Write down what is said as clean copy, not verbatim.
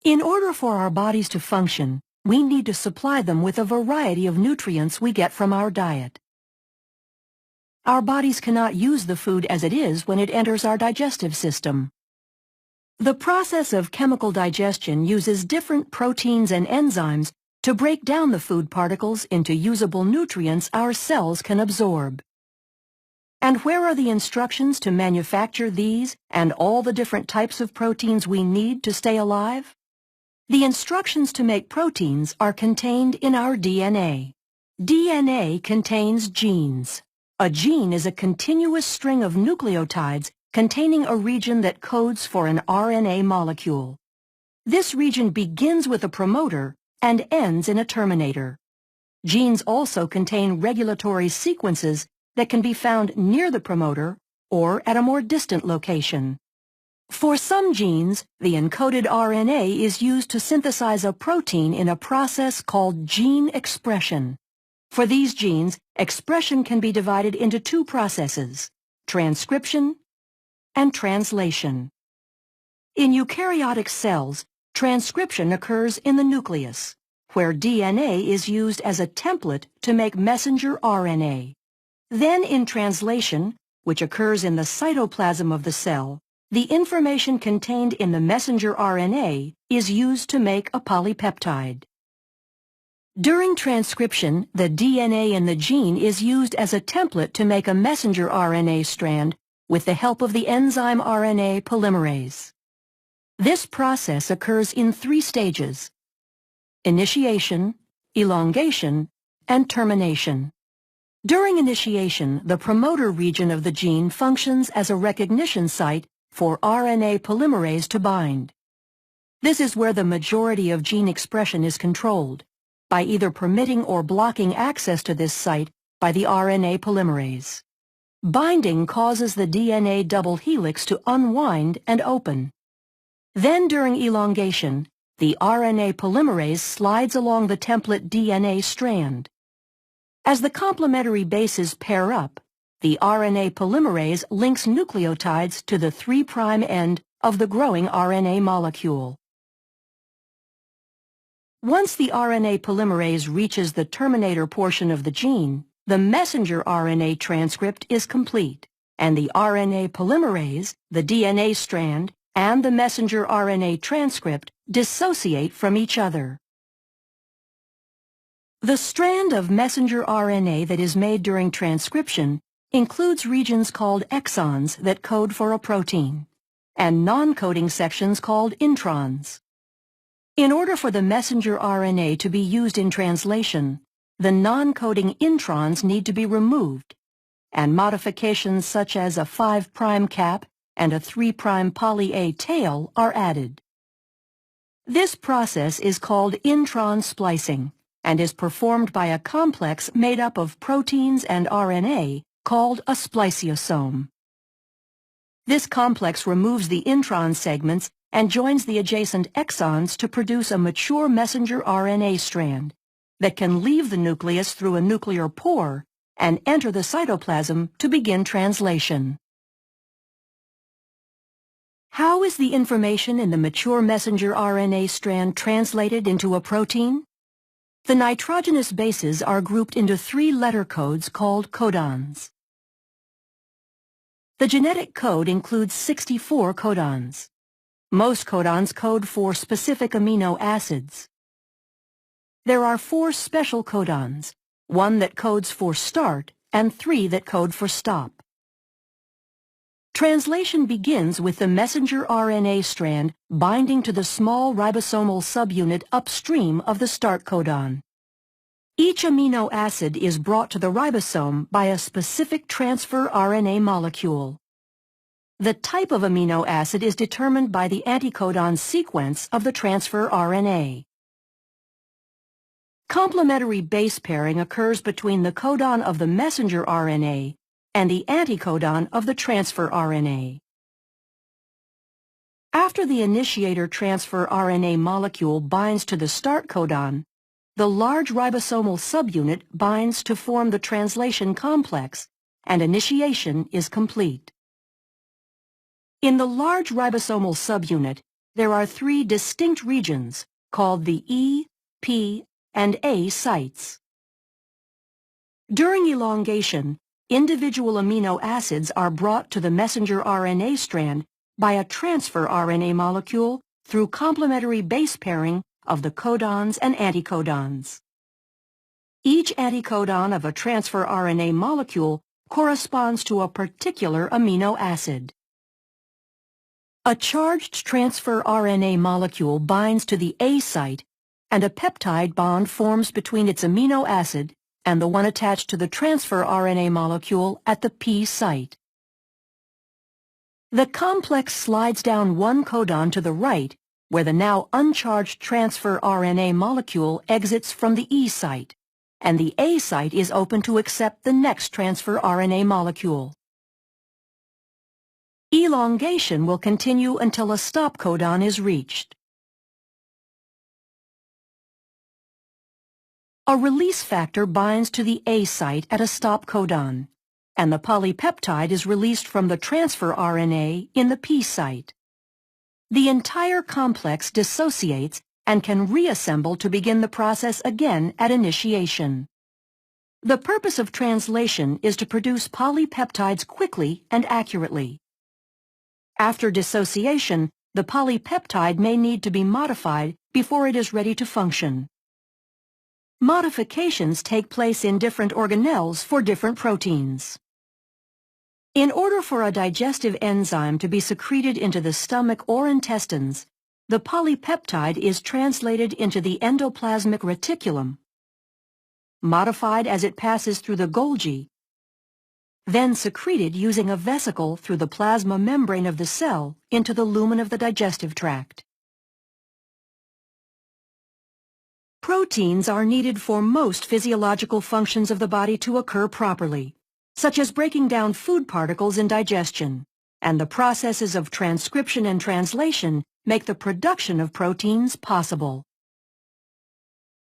In order for our bodies to function, we need to supply them with a variety of nutrients we get from our diet. Our bodies cannot use the food as it is when it enters our digestive system. The process of chemical digestion uses different proteins and enzymes to break down the food particles into usable nutrients our cells can absorb. And where are the instructions to manufacture these and all the different types of proteins we need to stay alive? The instructions to make proteins are contained in our DNA. DNA contains genes. A gene is a continuous string of nucleotides containing a region that codes for an RNA molecule. This region begins with a promoter and ends in a terminator. Genes also contain regulatory sequences that can be found near the promoter or at a more distant location. For some genes, the encoded RNA is used to synthesize a protein in a process called gene expression. For these genes, expression can be divided into two processes: transcription and translation. In eukaryotic cells, transcription occurs in the nucleus, where DNA is used as a template to make messenger RNA. Then in translation, which occurs in the cytoplasm of the cell, the information contained in the messenger RNA is used to make a polypeptide. During transcription, the DNA in the gene is used as a template to make a messenger RNA strand with the help of the enzyme RNA polymerase. This process occurs in three stages: initiation, elongation, and termination. During initiation, the promoter region of the gene functions as a recognition site for RNA polymerase to bind. This is where the majority of gene expression is controlled, by either permitting or blocking access to this site by the RNA polymerase. Binding causes the DNA double helix to unwind and open. Then during elongation, the RNA polymerase slides along the template DNA strand. As the complementary bases pair up, the RNA polymerase links nucleotides to the 3' end of the growing RNA molecule. Once the RNA polymerase reaches the terminator portion of the gene, the messenger RNA transcript is complete, and the RNA polymerase, the DNA strand, and the messenger RNA transcript dissociate from each other. The strand of messenger RNA that is made during transcription includes regions called exons that code for a protein, and non-coding sections called introns. In order for the messenger RNA to be used in translation, the non-coding introns need to be removed, and modifications such as a 5' cap and a 3' poly A tail are added. This process is called intron splicing and is performed by a complex made up of proteins and RNA called a spliceosome. This complex removes the intron segments and joins the adjacent exons to produce a mature messenger RNA strand that can leave the nucleus through a nuclear pore and enter the cytoplasm to begin translation. How is the information in the mature messenger RNA strand translated into a protein? The nitrogenous bases are grouped into 3 letter codes called codons. The genetic code includes 64 codons. Most codons code for specific amino acids. There are 4 special codons, 1 that codes for start and 3 that code for stop. Translation begins with the messenger RNA strand binding to the small ribosomal subunit upstream of the start codon. Each amino acid is brought to the ribosome by a specific transfer RNA molecule. The type of amino acid is determined by the anticodon sequence of the transfer RNA. Complementary base pairing occurs between the codon of the messenger RNA and the anticodon of the transfer RNA. After the initiator transfer RNA molecule binds to the start codon, the large ribosomal subunit binds to form the translation complex, and initiation is complete. In the large ribosomal subunit, there are three distinct regions called the E, P, and A sites. During elongation, individual amino acids are brought to the messenger RNA strand by a transfer RNA molecule through complementary base pairing of the codons and anticodons. Each anticodon of a transfer RNA molecule corresponds to a particular amino acid. A charged transfer RNA molecule binds to the A site, and a peptide bond forms between its amino acid and the one attached to the transfer RNA molecule at the P site. The complex slides down one codon to the right, where the now uncharged transfer RNA molecule exits from the E site, and the A site is open to accept the next transfer RNA molecule. Elongation will continue until a stop codon is reached. A release factor binds to the A site at a stop codon, and the polypeptide is released from the transfer RNA in the P site. The entire complex dissociates and can reassemble to begin the process again at initiation. The purpose of translation is to produce polypeptides quickly and accurately. After dissociation, the polypeptide may need to be modified before it is ready to function. Modifications take place in different organelles for different proteins. In order for a digestive enzyme to be secreted into the stomach or intestines, the polypeptide is translated into the endoplasmic reticulum, modified as it passes through the Golgi, then secreted using a vesicle through the plasma membrane of the cell into the lumen of the digestive tract. Proteins are needed for most physiological functions of the body to occur properly, such as breaking down food particles in digestion, and the processes of transcription and translation make the production of proteins possible.